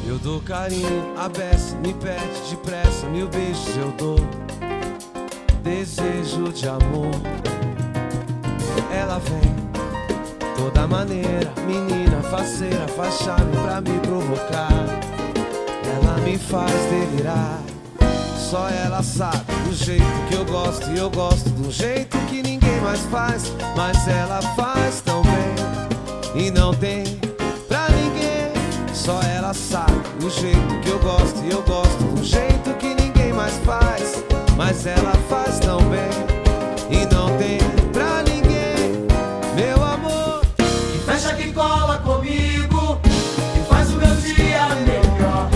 Eu dou carinho, abeça, me pede depressa, 1000 beijos eu dou. Desejo de amor. Ela vem toda maneira, menina faceira, faz charme pra me provocar. Ela me faz delirar. Só ela sabe do jeito que eu gosto, e eu gosto do jeito que ninguém mais faz. Mas ela faz tão bem e não tem pra ninguém. Só ela sabe do jeito que eu gosto, e eu gosto do jeito que ninguém mais faz. Mas ela faz tão bem e não tem pra ninguém. Meu amor, que fecha, que cola comigo, que faz o meu dia melhor.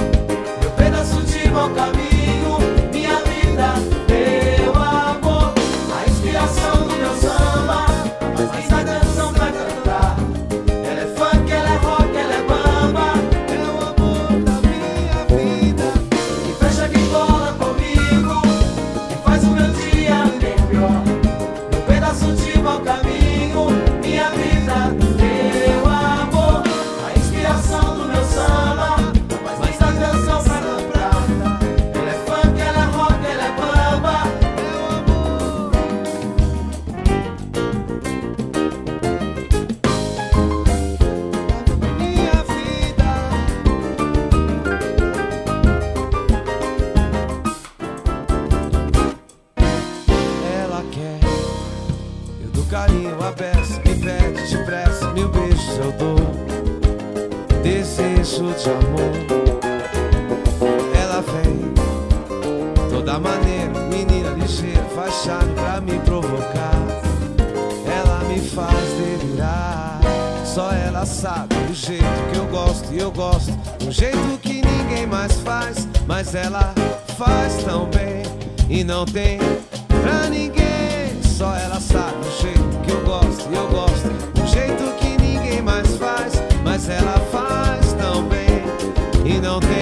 Meu pedaço de mau caminho, minha vida, meu amor. A inspiração do meu samba, mas a canção pra cantar. Ela é funk, ela é rock, ela é bamba. é o amor da minha vida. Que fecha, que cola comigo, que faz o meu dia melhor. Meu pedaço de mau caminho, minha vida, meu amor. A inspiração do meu samba, mas a canção pra cantar. Ela é funk, ela é rock, ela é bamba. É o amor da minha vida. Ela quer, eu dou carinho, abeça, me pede depressa, 1000 beijos eu dou. Desejo de amor. Ela vem toda maneira, menina ligeira, faz charme pra me provocar. Ela me faz delirar. Só ela sabe do jeito que eu gosto, e eu gosto do jeito que ninguém mais faz. Mas ela faz tão bem e não tem pra ninguém. Só ela sabe do jeito que eu gosto, e eu gosto do jeito que ninguém mais faz. Mas ela faz tão bem e não tem